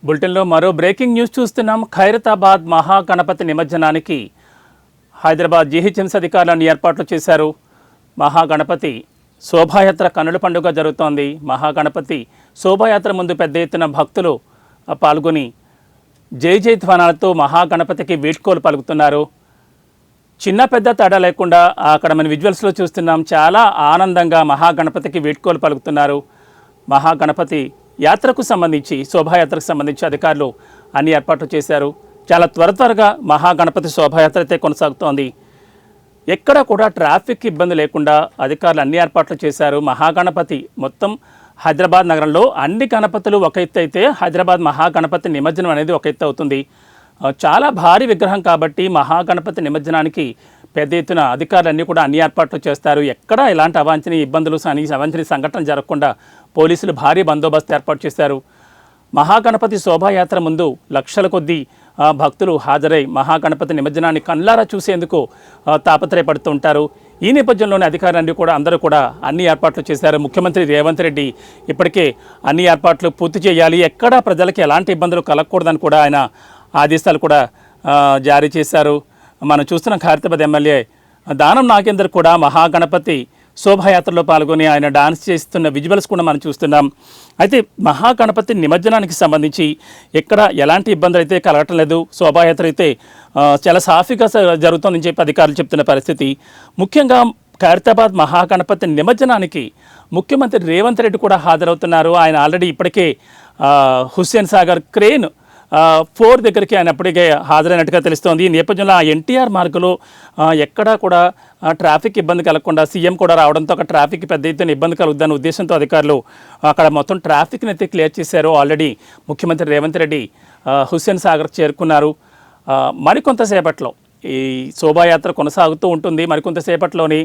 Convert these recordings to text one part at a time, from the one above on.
బులెటిన్లో మరో breaking news చూస్తున్నాం. ఖైరతాబాద్ మహాగణపతి నిమజ్జనానికి హైదరాబాద్ జీహెచ్ఎంసీ అధికారులను ఏర్పాట్లు చేశారు. మహాగణపతి శోభాయాత్ర కన్నుల పండుగ జరుగుతోంది. మహాగణపతి శోభాయాత్ర ముందు పెద్ద ఎత్తున భక్తులు పాల్గొని జై జై ధ్వానాలతో మహాగణపతికి వీడ్కోలు పలుకుతున్నారు. చిన్న పెద్ద తేడా లేకుండా అక్కడ మన విజువల్స్లో చూస్తున్నాం. చాలా ఆనందంగా మహాగణపతికి వీడ్కోలు పలుకుతున్నారు. మహాగణపతి యాత్రకు సంబంధించి శోభాయాత్రకు సంబంధించి అధికారులు అన్ని ఏర్పాట్లు చేశారు. చాలా త్వరగా మహాగణపతి శోభాయాత్ర అయితే కొనసాగుతోంది. ఎక్కడ కూడా ట్రాఫిక్ ఇబ్బంది లేకుండా అధికారులు అన్ని ఏర్పాట్లు చేశారు. మహాగణపతి మొత్తం హైదరాబాద్ నగరంలో అన్ని గణపతులు ఒక ఎత్తు అయితే హైదరాబాద్ మహాగణపతి నిమజ్జనం అనేది ఒక ఎత్తు అవుతుంది. చాలా భారీ విగ్రహం కాబట్టి మహాగణపతి నిమజ్జనానికి పెద్ద ఎత్తున అధికారులన్నీ కూడా అన్ని ఏర్పాట్లు చేస్తారు. ఎక్కడ ఎలాంటి అవాంఛనీయ ఇబ్బందులు అవాంఛనీయ సంఘటనలు జరగకుండా పోలీసులు భారీ బందోబస్తు ఏర్పాటు చేశారు. మహాగణపతి శోభాయాత్ర ముందు లక్షల కొద్దీ భక్తులు హాజరై మహాగణపతి నిమజ్జనాన్ని కళ్ళారా చూసేందుకు తాపత్రయపడుతుంటారు. ఈ నేపథ్యంలోనే అధికారులన్నీ కూడా అందరూ కూడా అన్ని ఏర్పాట్లు చేశారు. ముఖ్యమంత్రి రేవంత్ రెడ్డి ఇప్పటికే అన్ని ఏర్పాట్లు పూర్తి చేయాలి, ఎక్కడా ప్రజలకి ఎలాంటి ఇబ్బందులు కలగకూడదని కూడా ఆయన ఆదేశాలు కూడా జారీ చేశారు. మనం చూస్తున్న ఖైరతాబాద్ ఎమ్మెల్యే దానం నాగేందర్ కూడా మహాగణపతి శోభాయాత్రలో పాల్గొని ఆయన డాన్స్ చేస్తున్న విజువల్స్ కూడా మనం చూస్తున్నాం. అయితే మహాగణపతి నిమజ్జనానికి సంబంధించి ఎక్కడ ఎలాంటి ఇబ్బందులు అయితే కలగటం లేదు. శోభాయాత్ర అయితే చాలా సాఫీగా జరుగుతుందని చెప్పి అధికారులు చెప్తున్న పరిస్థితి. ముఖ్యంగా ఖైరతాబాద్ మహాగణపతి నిమజ్జనానికి ముఖ్యమంత్రి రేవంత్ రెడ్డి కూడా హాజరవుతున్నారు. ఆయన ఆల్రెడీ ఇప్పటికే హుస్సేన్ సాగర్ క్రేన్ 4 దగ్గరికి ఆయన అప్పటికే హాజరైనట్టుగా తెలుస్తోంది. ఈ నేపథ్యంలో ఆ ఎన్టీఆర్ మార్గంలో ఎక్కడా కూడా ట్రాఫిక్ ఇబ్బంది కలగకుండా సీఎం కూడా రావడంతో అక్కడ ట్రాఫిక్ పెద్ద ఎత్తున ఇబ్బంది కలుగుద్దన్న ఉద్దేశంతో అధికారులు అక్కడ మొత్తం ట్రాఫిక్ని అయితే క్లియర్ చేశారు. ఆల్రెడీ ముఖ్యమంత్రి రేవంత్ రెడ్డి హుస్సేన్ సాగర్ చేరుకున్నారు. మరికొంతసేపట్లో ఈ శోభాయాత్ర కొనసాగుతూ ఉంటుంది. మరికొంతసేపట్లోని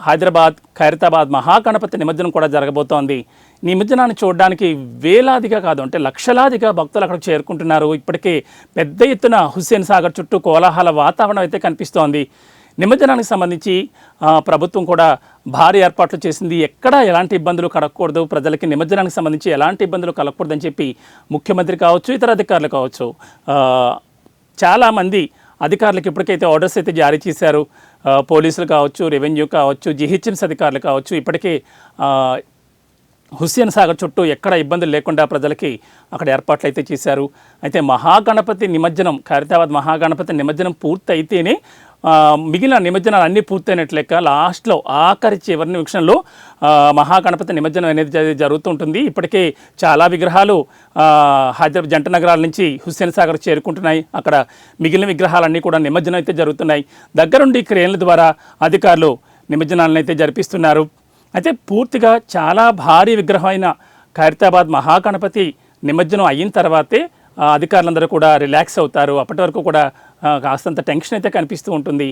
హైదరాబాద్ ఖైరతాబాద్ మహాగణపతి నిమజ్జనం కూడా జరగబోతోంది. నిమజ్జనాన్ని చూడడానికి వేలాదిగా కాదు అంటే లక్షలాదిగా భక్తులు అక్కడికి చేరుకుంటున్నారు. ఇప్పటికే పెద్ద ఎత్తున హుస్సేన్ సాగర్ చుట్టూ కోలాహల వాతావరణం అయితే కనిపిస్తోంది. నిమజ్జనానికి సంబంధించి ప్రభుత్వం కూడా భారీ ఏర్పాట్లు చేసింది. ఎక్కడా ఎలాంటి ఇబ్బందులు కలగకూడదు, ప్రజలకి నిమజ్జనానికి సంబంధించి ఎలాంటి ఇబ్బందులు కలగకూడదని చెప్పి ముఖ్యమంత్రి కావచ్చు, ఇతర అధికారులు కావచ్చు, చాలామంది అధికారులకు ఇప్పటికైతే ఆర్డర్స్ అయితే జారీ చేశారు. పోలీసులు కావచ్చు, రెవెన్యూ కావచ్చు, జీహెచ్ఎంసీ అధికారులు కావచ్చు, ఇప్పటికే హుస్సేన్ సాగర్ చుట్టూ ఎక్కడ ఇబ్బందులు లేకుండా ప్రజలకి అక్కడ ఏర్పాట్లు అయితే చేశారు. అయితే మహాగణపతి నిమజ్జనం ఖైరతాబాద్ మహాగణపతి నిమజ్జనం పూర్తి అయితేనే మిగిలిన నిమజ్జనాలు అన్నీ పూర్తయినట్లు లెక్క. లాస్ట్లో ఆఖరి చివరి నిమిషంలో మహాగణపతి నిమజ్జనం అనేది జరుగుతుంటుంది. ఇప్పటికే చాలా విగ్రహాలు హైదరాబాద్ జంట నగరాల నుంచి హుస్సేన్ సాగర్ చేరుకుంటున్నాయి. అక్కడ మిగిలిన విగ్రహాలన్నీ కూడా నిమజ్జనం అయితే జరుగుతున్నాయి. దగ్గరుండి క్రేన్ల ద్వారా అధికారులు నిమజ్జనాలను అయితే జరిపిస్తున్నారు. అయితే పూర్తిగా చాలా భారీ విగ్రహమైన ఖైరతాబాద్ మహాగణపతి నిమజ్జనం అయిన తర్వాతే అధికారులందరూ కూడా రిలాక్స్ అవుతారు. అప్పటి వరకు కూడా కాస్తంత టెన్షన్ అయితే కనిపిస్తూ ఉంటుంది.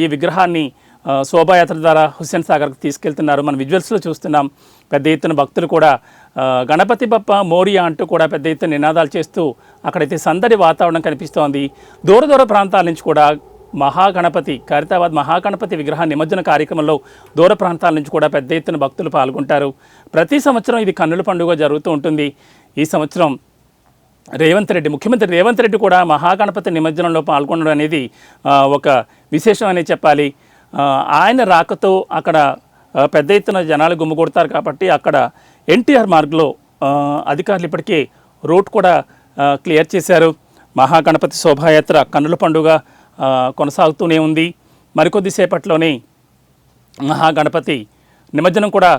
ఈ విగ్రహాన్ని శోభాయాత్ర ద్వారా హుస్సేన్ సాగర్కి తీసుకెళ్తున్నారు. మన విజువల్స్లో చూస్తున్నాం. పెద్ద ఎత్తున భక్తులు కూడా గణపతి బప్ప మోరియా అంటూ కూడా పెద్ద ఎత్తున నినాదాలు చేస్తూ అక్కడైతే సందడి వాతావరణం కనిపిస్తోంది. దూర ప్రాంతాల నుంచి కూడా మహాగణపతి ఖైరతాబాద్ మహాగణపతి విగ్రహ నిమజ్జన కార్యక్రమంలో దూర ప్రాంతాల నుంచి కూడా పెద్ద ఎత్తున భక్తులు పాల్గొంటారు. ప్రతి సంవత్సరం ఇది కన్నుల పండుగ జరుగుతూ ఉంటుంది. ఈ సంవత్సరం ముఖ్యమంత్రి రేవంత్ రెడ్డి కూడా మహాగణపతి నిమజ్జనంలో పాల్గొనడం అనేది ఒక విశేషం అనే చెప్పాలి. ఆయన రాకతో అక్కడ పెద్ద ఎత్తున జనాలు గుమ్మిగొడతారు కాబట్టి అక్కడ ఎన్టీఆర్ మార్గ్లో అధికారులు ఇప్పటికే రూట్ కూడా క్లియర్ చేశారు. మహాగణపతి శోభాయాత్ర కన్నుల పండుగ కొనసాగుతూనే ఉంది. మరికొద్దిసేపట్లోనే మహాగణపతి నిమజ్జనం కూడా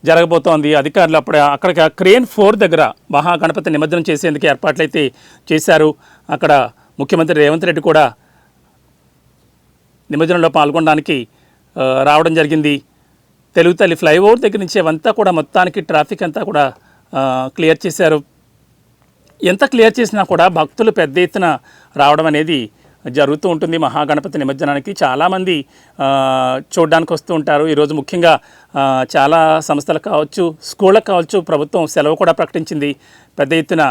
జరగబోతోంది. అధికారులు అక్కడ క్రేన్ 4 దగ్గర మహాగణపతి నిమజ్జనం చేసేందుకు ఏర్పాట్లు అయితే చేశారు. అక్కడ ముఖ్యమంత్రి రేవంత్ రెడ్డి కూడా నిమజ్జనంలో పాల్గొనడానికి రావడం జరిగింది. తెలుగు తల్లి ఫ్లైఓవర్ దగ్గర నుంచి అవంతా కూడా మొత్తానికి ట్రాఫిక్ అంతా కూడా క్లియర్ చేశారు. ఎంత క్లియర్ చేసినా కూడా భక్తులు పెద్ద ఎత్తున రావడం అనేది జరుగుతూ ఉంటుంది. మహాగణపతి నిమజ్జనానికి చాలామంది చూడడానికి వస్తూ ఉంటారు. ఈరోజు ముఖ్యంగా చాలా సంస్థలకు కావచ్చు, స్కూళ్ళకు కావచ్చు ప్రభుత్వం సెలవు కూడా ప్రకటించింది. పెద్ద ఎత్తున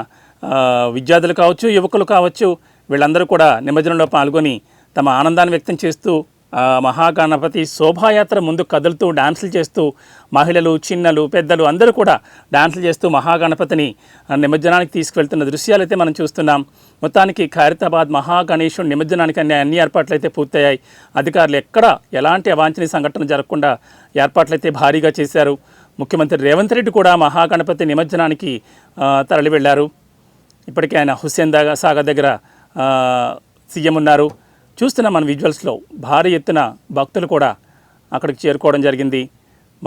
విద్యార్థులు కావచ్చు, యువకులు కావచ్చు, వీళ్ళందరూ కూడా నిమజ్జనంలో పాల్గొని తమ ఆనందాన్ని వ్యక్తం చేస్తూ మహాగణపతి శోభాయాత్ర ముందు కదులుతూ డాన్సులు చేస్తూ మహిళలు, చిన్నలు, పెద్దలు అందరూ కూడా డాన్సులు చేస్తూ మహాగణపతిని నిమజ్జనానికి తీసుకువెళ్తున్న దృశ్యాలు అయితే మనం చూస్తున్నాం. మొత్తానికి ఖైరతాబాద్ మహాగణేశుడి నిమజ్జనానికి అన్ని ఏర్పాట్లు అయితే పూర్తయ్యాయి. అధికారులు ఎక్కడ ఎలాంటి అవాంఛనీయ సంఘటన జరగకుండా ఏర్పాట్లు అయితే భారీగా చేశారు. ముఖ్యమంత్రి రేవంత్ రెడ్డి కూడా మహాగణపతి నిమజ్జనానికి తరలి వెళ్ళారు. ఇప్పటికే ఆయన హుస్సేన్ సాగర్ దగ్గర సీఎం ఉన్నారు. చూస్తున్నాం మన విజువల్స్లో భారీ ఎత్తున భక్తులు కూడా అక్కడికి చేరుకోవడం జరిగింది.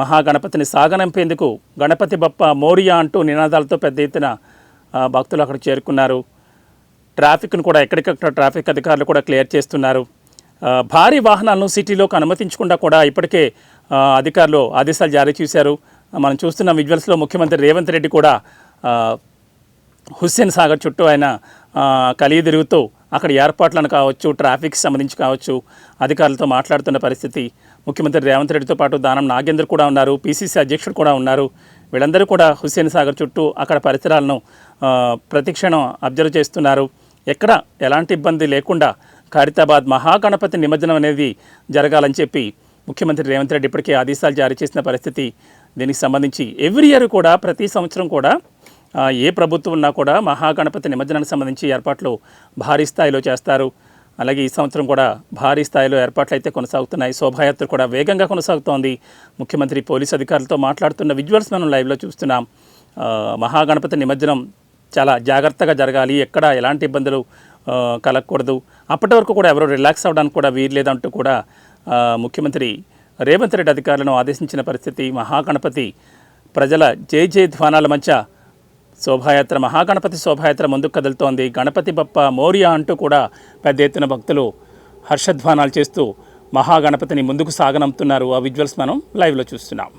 మహాగణపతిని సాగనంపేందుకు గణపతి బప్ప మోరియా అంటూ నినాదాలతో పెద్ద ఎత్తున భక్తులు అక్కడికి చేరుకున్నారు. ట్రాఫిక్ను కూడా ఎక్కడికక్కడ ట్రాఫిక్ అధికారులు కూడా క్లియర్ చేస్తున్నారు. భారీ వాహనాలను సిటీలోకి అనుమతించకుండా కూడా ఇప్పటికే అధికారులు ఆదేశాలు జారీ చేశారు. మనం చూస్తున్న విజువల్స్లో ముఖ్యమంత్రి రేవంత్ రెడ్డి కూడా హుస్సేన్ సాగర్ చుట్టూ ఆయన కలిగి తిరుగుతూ అక్కడ ఏర్పాట్లను కావచ్చు, ట్రాఫిక్కి సంబంధించి కావచ్చు అధికారులతో మాట్లాడుతున్న పరిస్థితి. ముఖ్యమంత్రి రేవంత్ రెడ్డితో పాటు దానం నాగేందర్ కూడా ఉన్నారు, పీసీసీ అధ్యక్షుడు కూడా ఉన్నారు. వీళ్ళందరూ కూడా హుస్సేన్ సాగర్ చుట్టూ అక్కడ పరిసరాలను ప్రతిక్షణం అబ్జర్వ్ చేస్తున్నారు. ఎక్కడ ఎలాంటి ఇబ్బంది లేకుండా ఖైరతాబాద్ మహాగణపతి నిమజ్జనం అనేది జరగాలని చెప్పి ముఖ్యమంత్రి రేవంత్ రెడ్డి ఇప్పటికే ఆదేశాలు జారీ చేసిన పరిస్థితి. దీనికి సంబంధించి ఎవ్రీ ఇయర్ కూడా ప్రతి సంవత్సరం కూడా ఏ ప్రభుత్వం ఉన్నా కూడా మహాగణపతి నిమజ్జనానికి సంబంధించి ఏర్పాట్లు భారీ స్థాయిలో చేస్తారు. అలాగే ఈ సంవత్సరం కూడా భారీ స్థాయిలో ఏర్పాట్లు అయితే కొనసాగుతున్నాయి. శోభాయాత్ర కూడా వేగంగా కొనసాగుతోంది. ముఖ్యమంత్రి పోలీసు అధికారులతో మాట్లాడుతున్న విజువల్స్ మనం లైవ్లో చూస్తున్నాం. మహాగణపతి నిమజ్జనం చాలా జాగ్రత్తగా జరగాలి, ఎక్కడ ఎలాంటి ఇబ్బందులు కలగకూడదు, అప్పటి వరకు కూడా ఎవరు రిలాక్స్ అవ్వడానికి కూడా వీల్లేదంటూ కూడా ముఖ్యమంత్రి రేవంత్ రెడ్డి అధికారులను ఆదేశించిన పరిస్థితి. మహాగణపతి ప్రజల జై జై ధ్వానాల మధ్య శోభాయాత్ర మహాగణపతి శోభాయాత్ర ముందుకు కదులుతోంది. గణపతి బప్ప మోరియా అంటూ కూడా పెద్ద ఎత్తున భక్తులు హర్షధ్వానాలు చేస్తూ మహాగణపతిని ముందుకు సాగనంపుతున్నారు. ఆ విజువల్స్ మనం లైవ్లో చూస్తున్నాం.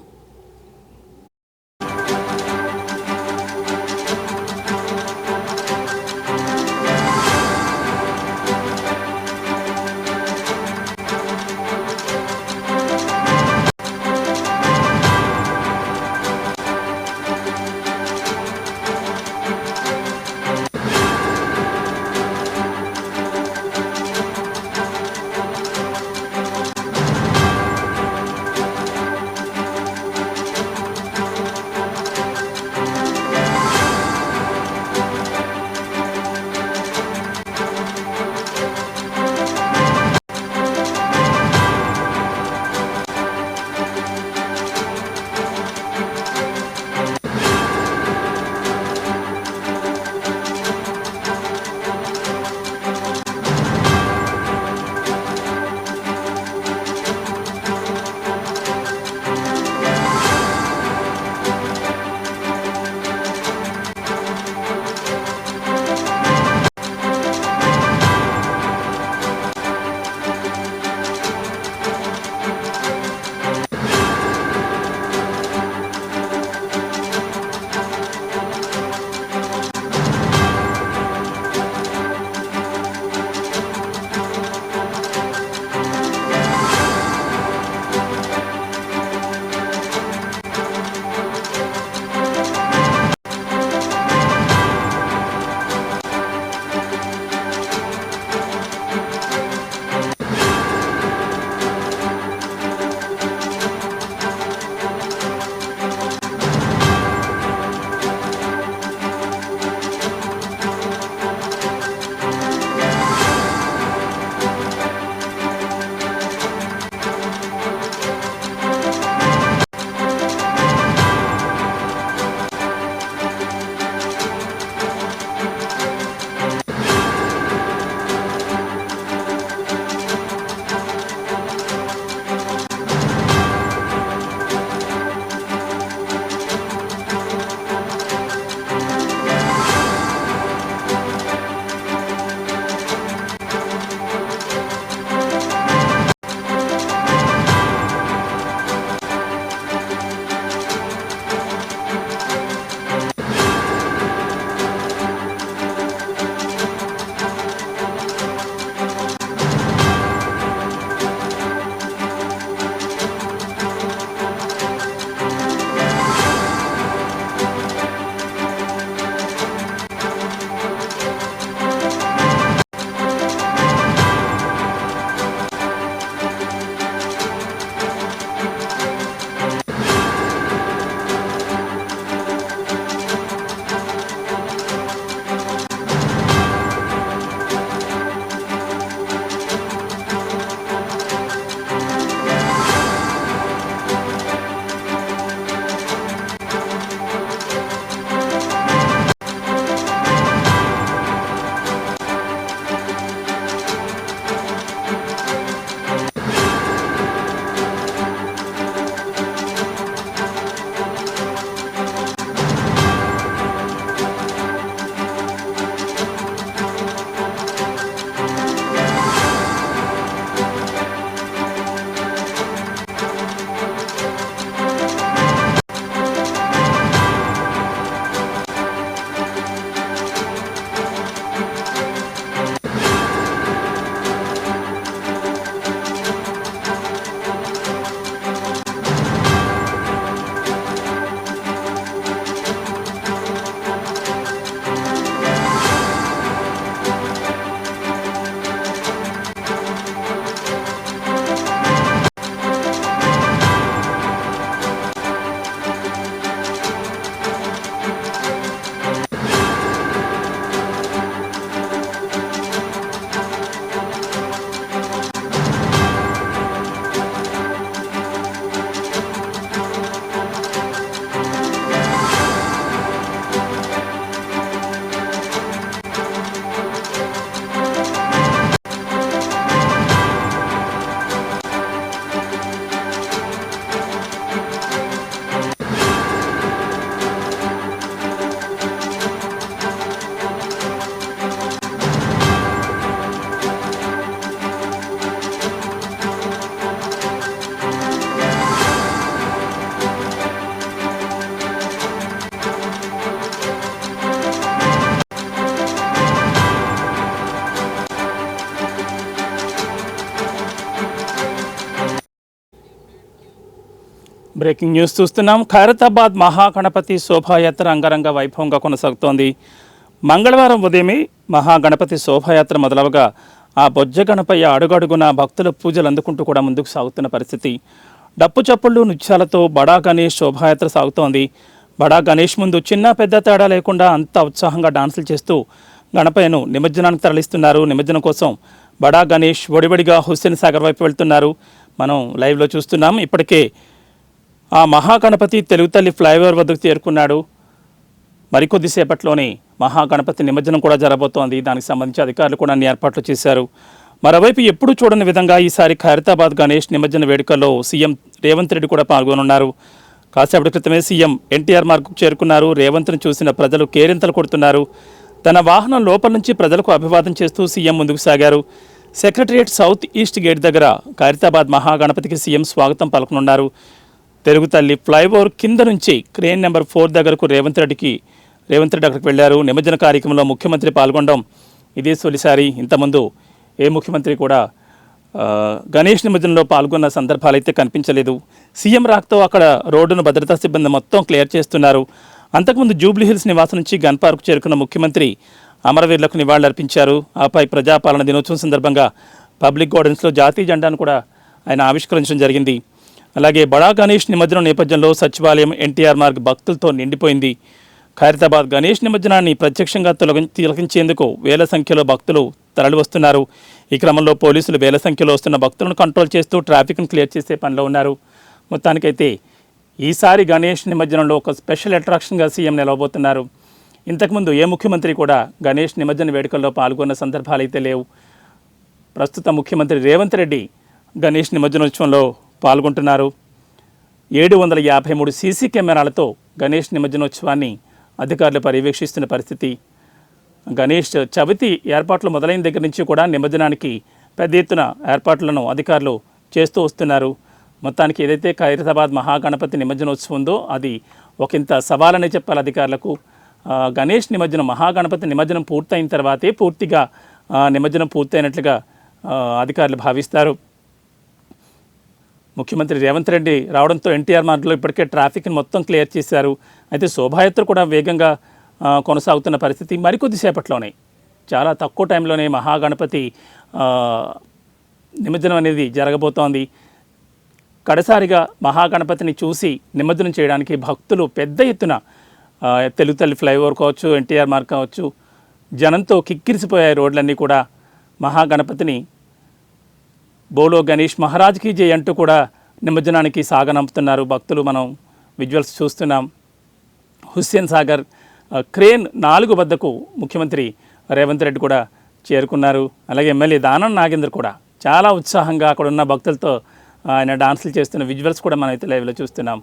బ్రేకింగ్ న్యూస్ చూస్తున్నాం. ఖైరతాబాద్ మహాగణపతి శోభాయాత్ర అంగరంగ వైభవంగా కొనసాగుతోంది. మంగళవారం ఉదయమే మహాగణపతి శోభాయాత్ర మొదలవగా ఆ బొజ్జ గణపయ్య అడుగడుగున భక్తుల పూజలు అందుకుంటూ కూడా ముందుకు సాగుతున్న పరిస్థితి. డప్పు చప్పుళ్ళు నృత్యాలతో బడా గణేష్ శోభాయాత్ర సాగుతోంది. బడా గణేష్ ముందు చిన్న పెద్ద తేడా లేకుండా అంత ఉత్సాహంగా డాన్సులు చేస్తూ గణపయ్యను నిమజ్జనానికి తరలిస్తున్నారు. నిమజ్జనం కోసం బడా గణేష్ ఒడివడిగా హుస్సేన్ సాగర్ వైపు వెళ్తున్నారు. మనం లైవ్లో చూస్తున్నాం. ఇప్పటికే ఆ మహాగణపతి తెలుగుతల్లి ఫ్లైఓవర్ వద్దకు చేరుకున్నాడు. మరికొద్దిసేపట్లోనే మహాగణపతి నిమజ్జనం కూడా జరగబోతోంది. దానికి సంబంధించి అధికారులు కూడా అన్ని ఏర్పాట్లు చేశారు. మరోవైపు ఎప్పుడూ చూడని విధంగా ఈసారి ఖైరతాబాద్ గణేష్ నిమజ్జన వేడుకల్లో సీఎం రేవంత్ రెడ్డి కూడా పాల్గొనున్నారు. కాసేపటి క్రితమే సీఎం ఎన్టీఆర్ మార్గ్కు చేరుకున్నారు. రేవంత్ను చూసిన ప్రజలు కేరింతలు కొడుతున్నారు. తన వాహనం లోపల నుంచి ప్రజలకు అభివాదం చేస్తూ సీఎం ముందుకు సాగారు. సెక్రటరియట్ సౌత్ ఈస్ట్ గేట్ దగ్గర ఖైరతాబాద్ మహాగణపతికి సీఎం స్వాగతం పలకనున్నారు. తెలుగుతల్లి ఫ్లైఓవర్ కింద నుంచి క్రేన్ నెంబర్ 4 దగ్గరకు రేవంత్ రెడ్డి అక్కడికి వెళ్లారు. నిమజ్జన కార్యక్రమంలో ముఖ్యమంత్రి పాల్గొనడం ఇదే తొలిసారి. ఇంతకుముందు ఏ ముఖ్యమంత్రి కూడా గణేష్ నిమజ్జనంలో పాల్గొన్న సందర్భాలు అయితే కనిపించలేదు. సీఎం రాకతో అక్కడ రోడ్డును భద్రతా సిబ్బంది మొత్తం క్లియర్ చేస్తున్నారు. అంతకుముందు జూబ్లీహిల్స్ నివాసం నుంచి గన్ పార్క్ చేరుకున్న ముఖ్యమంత్రి అమరవీరులకు నివాళులర్పించారు. ఆపై ప్రజాపాలన దినోత్సవం సందర్భంగా పబ్లిక్ గార్డెన్స్లో జాతీయ జెండాను కూడా ఆయన ఆవిష్కరించడం జరిగింది. అలాగే బడా గణేష్ నిమజ్జనం నేపథ్యంలో సచివాలయం ఎన్టీఆర్ మార్గ్ భక్తులతో నిండిపోయింది. ఖైరతాబాద్ గణేష్ నిమజ్జనాన్ని ప్రత్యక్షంగా తిలకించేందుకు వేల సంఖ్యలో భక్తులు తరలివస్తున్నారు. ఈ క్రమంలో పోలీసులు వేల సంఖ్యలో వస్తున్న భక్తులను కంట్రోల్ చేస్తూ ట్రాఫిక్ను క్లియర్ చేసే పనిలో ఉన్నారు. మొత్తానికైతే ఈసారి గణేష్ నిమజ్జనంలో ఒక స్పెషల్ అట్రాక్షన్గా సీఎం నిలవబోతున్నారు. ఇంతకుముందు ఏ ముఖ్యమంత్రి కూడా గణేష్ నిమజ్జన వేడుకల్లో పాల్గొన్న సందర్భాలు అయితే లేవు. ప్రస్తుత ముఖ్యమంత్రి రేవంత్ రెడ్డి గణేష్ నిమజ్జనోత్సవంలో పాల్గొంటున్నారు. 753 సీసీ కెమెరాలతో గణేష్ నిమజ్జనోత్సవాన్ని అధికారులు పర్యవేక్షిస్తున్న పరిస్థితి. గణేష్ చవితి ఏర్పాట్లు మొదలైన దగ్గర నుంచి కూడా నిమజ్జనానికి పెద్ద ఎత్తున ఏర్పాట్లను అధికారులు చేస్తూ వస్తున్నారు. మొత్తానికి ఏదైతే ఖైరతాబాద్ మహాగణపతి నిమజ్జనోత్సవం ఉందో అది ఒకంత సవాలనే చెప్పాలి అధికారులకు. గణేష్ నిమజ్జనం మహాగణపతి నిమజ్జనం పూర్తయిన తర్వాతే పూర్తిగా నిమజ్జనం పూర్తయినట్లుగా అధికారులు భావిస్తారు. ముఖ్యమంత్రి రేవంత్ రెడ్డి రావడంతో ఎన్టీఆర్ మార్గ్లో ఇప్పటికే ట్రాఫిక్ని మొత్తం క్లియర్ చేశారు. అయితే శోభాయాత్ర కూడా వేగంగా కొనసాగుతున్న పరిస్థితి. మరికొద్దిసేపట్లోనే చాలా తక్కువ టైంలోనే మహాగణపతి నిమజ్జనం అనేది జరగబోతోంది. కడసారిగా మహాగణపతిని చూసి నిమజ్జనం చేయడానికి భక్తులు పెద్ద ఎత్తున తెలుగుతల్లి ఫ్లైఓవర్ కావచ్చు, ఎన్టీఆర్ మార్గ్ కావచ్చు, జనంతో కిక్కిరిసిపోయాయి రోడ్లన్నీ కూడా. మహాగణపతిని బోలో గణేష్ మహారాజ్కి జై అంటూ కూడా నిమజ్జనానికి సాగనంపుతున్నారు భక్తులు. మనం విజువల్స్ చూస్తున్నాం. హుస్సేన్ సాగర్ క్రేన్ 4 వద్దకు ముఖ్యమంత్రి రేవంత్ రెడ్డి కూడా చేరుకున్నారు. అలాగే ఎమ్మెల్యే దానం నాగేందర్ కూడా చాలా ఉత్సాహంగా అక్కడ ఉన్న భక్తులతో ఆయన డాన్సులు చేస్తున్న విజువల్స్ కూడా మనం అయితే లైవ్లో చూస్తున్నాం.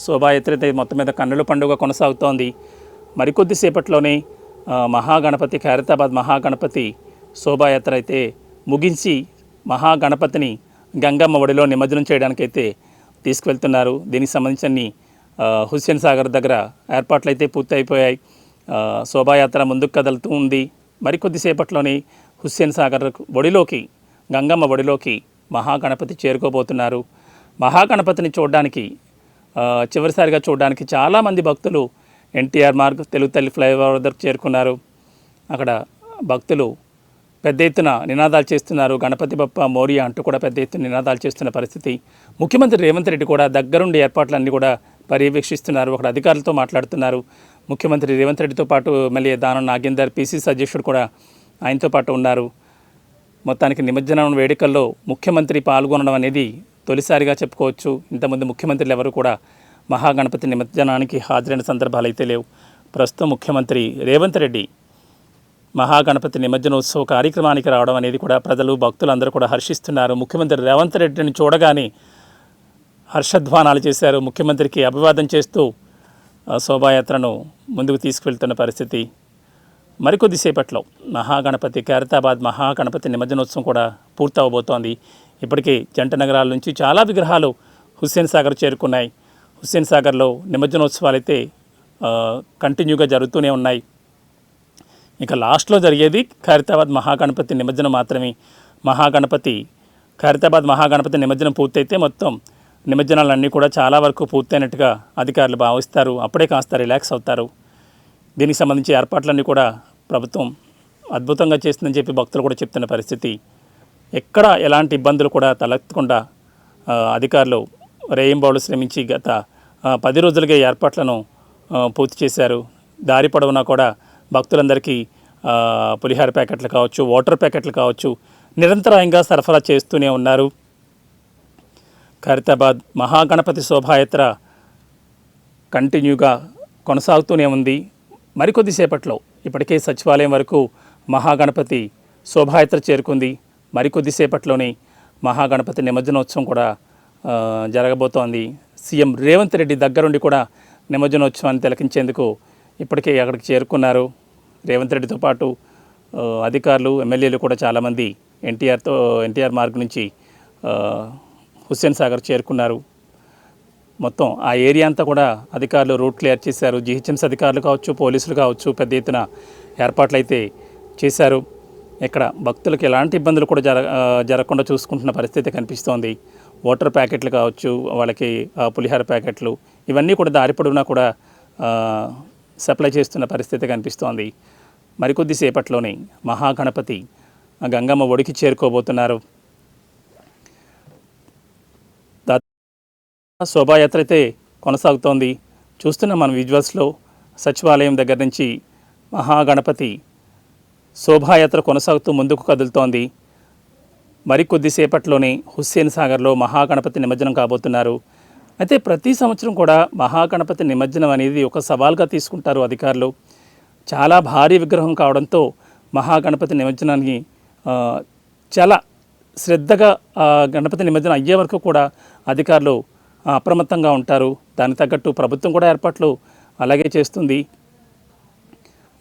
శోభాయాత్ర అయితే మొత్తం మీద కన్నుల పండుగ కొనసాగుతోంది. మరికొద్దిసేపట్లోనే మహాగణపతి ఖైరతాబాద్ మహాగణపతి శోభాయాత్ర అయితే ముగించి మహాగణపతిని గంగమ్మ ఒడిలో నిమజ్జనం చేయడానికైతే తీసుకువెళ్తున్నారు. దీనికి సంబంధించి హుస్సేన్ సాగర్ దగ్గర ఏర్పాట్లు అయితే పూర్తి అయిపోయాయి. శోభాయాత్ర ముందుకు కదులుతూ ఉంది. మరికొద్దిసేపట్లోనే హుస్సేన్ సాగర్ ఒడిలోకి గంగమ్మ ఒడిలోకి మహాగణపతి చేరుకోబోతున్నారు. మహాగణపతిని చూడడానికి చివరిసారిగా చూడడానికి చాలామంది భక్తులు ఎన్టీఆర్ మార్గ్ తెలుగుతల్లి ఫ్లైఓవర్ వద్దకు చేరుకున్నారు. అక్కడ భక్తులు పెద్ద ఎత్తున నినాదాలు చేస్తున్నారు. గణపతి బప్ప మోరియా అంటూ కూడా పెద్ద ఎత్తున నినాదాలు చేస్తున్న పరిస్థితి. ముఖ్యమంత్రి రేవంత్ రెడ్డి కూడా దగ్గరుండి ఏర్పాట్లన్నీ కూడా పర్యవేక్షిస్తున్నారు. అక్కడ అధికారులతో మాట్లాడుతున్నారు. ముఖ్యమంత్రి రేవంత్ రెడ్డితో పాటు ఎమ్మెల్యే దానం నాగేందర్, పిసిసి అధ్యక్షుడు కూడా ఆయనతో పాటు ఉన్నారు. మొత్తానికి నిమజ్జనం వేడుకల్లో ముఖ్యమంత్రి పాల్గొనడం అనేది తొలిసారిగా చెప్పుకోవచ్చు. ఇంతకుముందు ముఖ్యమంత్రులు ఎవరు కూడా మహాగణపతి నిమజ్జనానికి హాజరైన సందర్భాలు అయితే లేవు. ప్రస్తుతం ముఖ్యమంత్రి రేవంత్ రెడ్డి మహాగణపతి నిమజ్జనోత్సవ కార్యక్రమానికి రావడం అనేది కూడా ప్రజలు భక్తులు అందరూ కూడా హర్షిస్తున్నారు. ముఖ్యమంత్రి రేవంత్ రెడ్డిని చూడగానే హర్షధ్వానాలు చేశారు. ముఖ్యమంత్రికి అభివాదం చేస్తూ శోభాయాత్రను ముందుకు తీసుకువెళ్తున్న పరిస్థితి. మరికొద్దిసేపట్లో మహాగణపతి ఖైరతాబాద్ మహాగణపతి నిమజ్జనోత్సవం కూడా పూర్తవబోతోంది. ఇప్పటికే జంట నగరాల నుంచి చాలా విగ్రహాలు హుస్సేన్ సాగర్ చేరుకున్నాయి. హుస్సేన్ సాగర్లో నిమజ్జనోత్సవాలు అయితే కంటిన్యూగా జరుగుతూనే ఉన్నాయి. ఇక లాస్ట్లో జరిగేది ఖైరతాబాద్ మహాగణపతి నిమజ్జనం మాత్రమే. ఖైరతాబాద్ మహాగణపతి నిమజ్జనం పూర్తయితే మొత్తం నిమజ్జనాలన్నీ కూడా చాలా వరకు పూర్తయినట్టుగా అధికారులు భావిస్తారు. అప్పుడే కాస్త రిలాక్స్ అవుతారు. దీనికి సంబంధించి ఏర్పాట్లన్నీ కూడా ప్రభుత్వం అద్భుతంగా చేస్తుందని చెప్పి భక్తులు కూడా చెప్తున్న పరిస్థితి. ఎక్కడ ఎలాంటి ఇబ్బందులు కూడా తలెత్తకుండా అధికారులు రేయింబవళ్ళు శ్రమించి గత 10 రోజులుగా ఏర్పాట్లను పూర్తి చేశారు. దారి పొడవునా కూడా భక్తులందరికీ పులిహార ప్యాకెట్లు కావచ్చు, వాటర్ ప్యాకెట్లు కావచ్చు, నిరంతరాయంగా సరఫరా చేస్తూనే ఉన్నారు. ఖైరతాబాద్ మహాగణపతి శోభాయాత్ర కంటిన్యూగా కొనసాగుతూనే ఉంది. మరికొద్దిసేపట్లో ఇప్పటికే సచివాలయం వరకు మహాగణపతి శోభాయాత్ర చేరుకుంది. మరికొద్దిసేపట్లోనే మహాగణపతి నిమజ్జనోత్సవం కూడా జరగబోతోంది. సీఎం రేవంత్ రెడ్డి దగ్గరుండి కూడా నిమజ్జనోత్సవాన్ని తిలకించేందుకు ఇప్పటికే అక్కడికి చేరుకున్నారు. రేవంత్ రెడ్డితో పాటు అధికారులు, ఎమ్మెల్యేలు కూడా చాలామంది ఎన్టీఆర్ మార్గ్ నుంచి హుస్సేన్ సాగర్ చేరుకున్నారు. మొత్తం ఆ ఏరియా అంతా కూడా అధికారులు రూట్ క్లియర్ చేశారు. జీహెచ్ఎంసీ అధికారులు కావచ్చు, పోలీసులు కావచ్చు, పెద్ద ఎత్తున ఏర్పాట్లు అయితే చేశారు. ఇక్కడ భక్తులకు ఎలాంటి ఇబ్బందులు కూడా జరగకుండా చూసుకుంటున్న పరిస్థితి కనిపిస్తోంది. వాటర్ ప్యాకెట్లు కావచ్చు, వాళ్ళకి పులిహార ప్యాకెట్లు, ఇవన్నీ కూడా దారి పొడవునా కూడా సప్లై చేస్తున్న పరిస్థితి కనిపిస్తోంది. మరికొద్దిసేపట్లోనే మహాగణపతి గంగమ్మ ఒడికి చేరుకోబోతున్నారు. శోభాయాత్ర అయితే కొనసాగుతోంది. చూస్తున్న మన విజువల్స్లో సచివాలయం దగ్గర నుంచి మహాగణపతి శోభాయాత్ర కొనసాగుతూ ముందుకు కదులుతోంది. మరికొద్దిసేపట్లోనే హుస్సేన్ సాగర్లో మహాగణపతి నిమజ్జనం కాబోతున్నారు. అయితే ప్రతి సంవత్సరం కూడా మహాగణపతి నిమజ్జనం అనేది ఒక సవాల్గా తీసుకుంటారు అధికారులు. చాలా భారీ విగ్రహం కావడంతో మహాగణపతి నిమజ్జనాన్ని చాలా శ్రద్ధగా గణపతి నిమజ్జనం అయ్యే వరకు కూడా అధికారులు అప్రమత్తంగా ఉంటారు. దానికి తగ్గట్టు ప్రభుత్వం కూడా ఏర్పాట్లు అలాగే చేస్తుంది.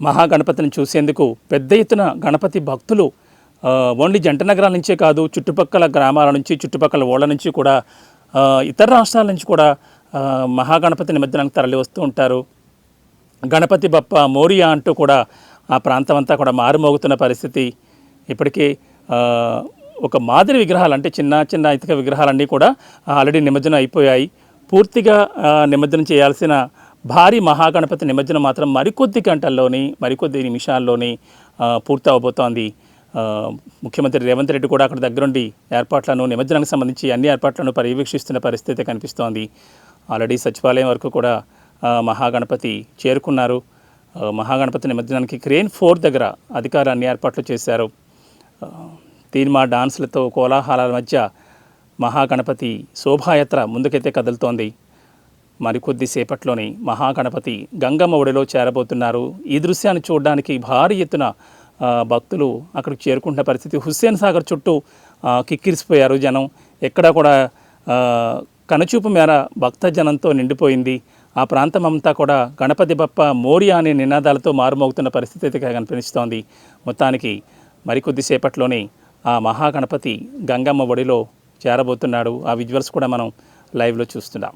మహాగణపతిని చూసేందుకు పెద్ద ఎత్తున గణపతి భక్తులు ఓన్లీ జంట నగరాల నుంచే కాదు, చుట్టుపక్కల గ్రామాల నుంచి, చుట్టుపక్కల ఊళ్ళ నుంచి కూడా, ఇతర రాష్ట్రాల నుంచి కూడా మహాగణపతి నిమజ్జనానికి తరలి వస్తూ ఉంటారు. గణపతి బప్ప మోరియా అంటూ కూడా ఆ ప్రాంతం అంతా కూడా మారుమోగుతున్న పరిస్థితి. ఇప్పటికే ఒక మాదిరి విగ్రహాలు, అంటే చిన్న చిన్న ఇటుక విగ్రహాలన్నీ కూడా ఆల్రెడీ నిమజ్జనం అయిపోయాయి. పూర్తిగా నిమజ్జనం చేయాల్సిన భారీ మహాగణపతి నిమజ్జనం మాత్రం మరికొద్ది గంటల్లోని, మరికొద్ది నిమిషాల్లోని పూర్తి అవబోతోంది. ముఖ్యమంత్రి రేవంత్ రెడ్డి కూడా అక్కడ దగ్గరుండి ఏర్పాట్లను, నిమజ్జనానికి సంబంధించి అన్ని ఏర్పాట్లను పర్యవేక్షిస్తున్న పరిస్థితి కనిపిస్తోంది. ఆల్రెడీ సచివాలయం వరకు కూడా మహాగణపతి చేరుకున్నారు. మహాగణపతి నిమజ్జనానికి క్రేన్ 4 దగ్గర అధికారులు అన్ని ఏర్పాట్లు చేశారు. తీన్మా డాన్సులతో, కోలాహలాల మధ్య మహాగణపతి శోభాయాత్ర ముందుకైతే కదులుతోంది. మరికొద్ది సేపట్లోనే మహాగణపతి గంగమ్మ ఒడిలో చేరబోతున్నారు. ఈ దృశ్యాన్ని చూడడానికి భారీ ఎత్తున భక్తులు అక్కడికి చేరుకుంటున్న పరిస్థితి. హుస్సేన్ సాగర్ చుట్టూ కిక్కిరిసిపోయారు జనం. ఎక్కడా కూడా కనుచూపు మేర భక్తజనంతో నిండిపోయింది. ఆ ప్రాంతం అంతా కూడా గణపతి బప్ప మోరియా అనే నినాదాలతో మారుమోగుతున్న పరిస్థితి అయితే కనిపిస్తోంది. మొత్తానికి మరికొద్దిసేపట్లోనే ఆ మహాగణపతి గంగమ్మ ఒడిలో చేరబోతున్నాడు. ఆ విజువల్స్ కూడా మనం లైవ్లో చూస్తున్నాం.